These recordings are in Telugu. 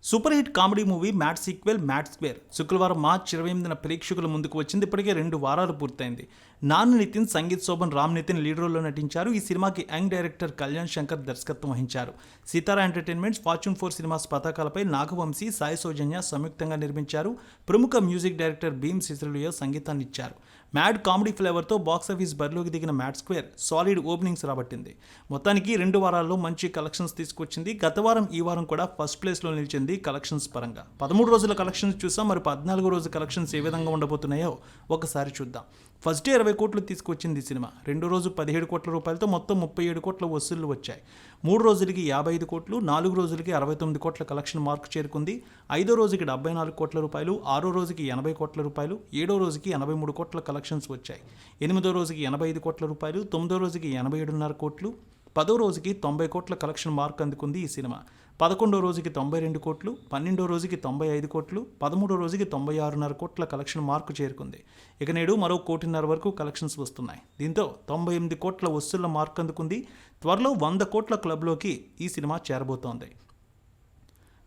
Super hit comedy movie mad sequel mad square శుక్రవారం మార్చి 28న ప్రేక్షకుల ముందుకు వచ్చింది. ఇప్పటికే 2 వారాలు పూర్తయింది. నాన్ నితిన్, సంగీత్ శోభన్, రామ్ నితిన్ లీడ్ రోల్లో నటించారు. ఈ సినిమాకి యంగ్ డైరెక్టర్ కళ్యాణ్ శంకర్ దర్శకత్వం వహించారు. సితారా ఎంటర్టైన్మెంట్స్, ఫార్చ్యూన్ 4 సినిమాస్ పతాకాలపై నాగవంశీ, సాయి సౌజన్య సంయుక్తంగా నిర్మించారు. ప్రముఖ మ్యూజిక్ డైరెక్టర్ భీమ్ సిసిలియో సంగీతాన్ని ఇచ్చారు. మ్యాడ్ కామెడీ ఫ్లేవర్తో బాక్సాఫీస్ బరిలోకి దిగిన మ్యాడ్ స్క్వేర్ సాలిడ్ ఓపెనింగ్స్ రాబట్టింది. మొత్తానికి 2 వారాల్లో మంచి కలెక్షన్స్ తీసుకొచ్చింది. గత వారం, ఈ వారం కూడా ఫస్ట్ ప్లేస్లో నిలిచింది కలెక్షన్స్ పరంగా. 13 రోజుల కలెక్షన్స్ చూసాం. మరి 14 రోజు కలెక్షన్స్ ఏ విధంగా ఉండబోతున్నాయో ఒకసారి చూద్దాం. ఫస్ట్ డే 20 కోట్లు తీసుకొచ్చింది ఈ సినిమా. 2 రోజు 17 కోట్ల రూపాయలతో మొత్తం 37 కోట్ల వసూళ్లు వచ్చాయి. 3 రోజులకి 55 కోట్లు, 4 రోజులకి 69 కోట్ల కలెక్షన్ మార్క్ చేరుకుంది. 5వ రోజుకి 74 కోట్ల రూపాయలు, 6వ రోజుకి 80 కోట్ల రూపాయలు, 7వ రోజుకి 83 కోట్ల కలెక్షన్స్ వచ్చాయి. 8వ రోజుకి 85 కోట్ల రూపాయలు, 9వ రోజుకి 87.5 కోట్లు, 10వ రోజుకి 90 కోట్ల కలెక్షన్ మార్క్ అందుకుంది ఈ సినిమా. 11వ రోజుకి 92 కోట్లు, 12వ రోజుకి 95 కోట్లు, 13వ రోజుకి 96.5 కోట్ల కలెక్షన్ మార్కు చేరుకుంది. ఇక నేడు మరో 1.5 కోటి వరకు కలెక్షన్స్ వస్తున్నాయి. దీంతో 98 కోట్ల వసూళ్ల మార్క్ అందుకుంది. త్వరలో 100 కోట్ల క్లబ్లోకి ఈ సినిమా చేరబోతోంది.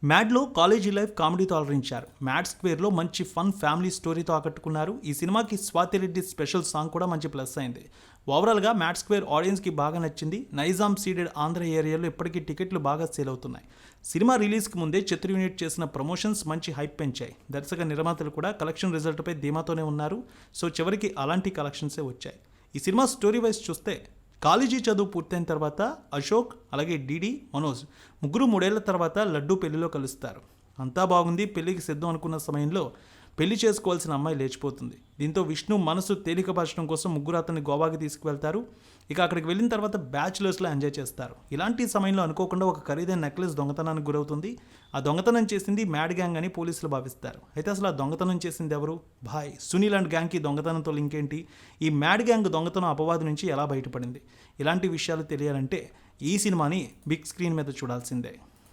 మ్యాడ్లో కాలేజీ లైఫ్ కామెడీతో అలరించారు. మ్యాడ్ స్క్వేర్లో మంచి ఫన్ ఫ్యామిలీ స్టోరీతో ఆకట్టుకున్నారు. ఈ సినిమాకి స్వాతిరెడ్డి స్పెషల్ సాంగ్ కూడా మంచి ప్లస్ అయింది. ఓవరాల్గా మ్యాడ్ స్క్వేర్ ఆడియన్స్కి బాగా నచ్చింది. నైజాం సీడెడ్ ఆంధ్ర ఏరియాలో ఇప్పటికీ టికెట్లు బాగా సేల్ అవుతున్నాయి. సినిమా రిలీజ్కి ముందే చిత్ర యూనిట్ చేసిన ప్రమోషన్స్ మంచి హైప్ పెంచాయి. దర్శక నిర్మాతలు కూడా కలెక్షన్ రిజల్ట్పై ధీమాతోనే ఉన్నారు. సో చివరికి అలాంటి కలెక్షన్సే వచ్చాయి. ఈ సినిమా స్టోరీ వైజ్ చూస్తే, కాలేజీ చదువు పూర్తయిన తర్వాత అశోక్, అలాగే డీడీ, మనోజ్ ముగ్గురు 3 ఏళ్ల తర్వాత లడ్డూ పెళ్లిలో కలుస్తారు. అంతా బాగుంది, పెళ్లికి సిద్ధం అనుకున్న సమయంలో పెళ్లి చేసుకోవాల్సిన అమ్మాయి లేచిపోతుంది. దీంతో విష్ణు మనసు తేలికపరచడం కోసం ముగ్గురు అతన్ని గోవాకి తీసుకువెళ్తారు. ఇక అక్కడికి వెళ్ళిన తర్వాత బ్యాచులర్స్లో ఎంజాయ్ చేస్తారు. ఇలాంటి సమయంలో అనుకోకుండా ఒక ఖరీదైన నెక్లెస్ దొంగతనానికి గురవుతుంది. ఆ దొంగతనం చేసింది మ్యాడ్ గ్యాంగ్ అని పోలీసులు భావిస్తారు. అయితే అసలు ఆ దొంగతనం చేసింది ఎవరు? భాయ్ సునీల్ అండ్ గ్యాంగ్కి దొంగతనంతో లింక్ ఏంటి? ఈ మ్యాడ్ గ్యాంగ్ దొంగతనం అపవాదు నుంచి ఎలా బయటపడింది? ఇలాంటి విషయాలు తెలియాలంటే ఈ సినిమాని బిగ్ స్క్రీన్ మీద చూడాల్సిందే.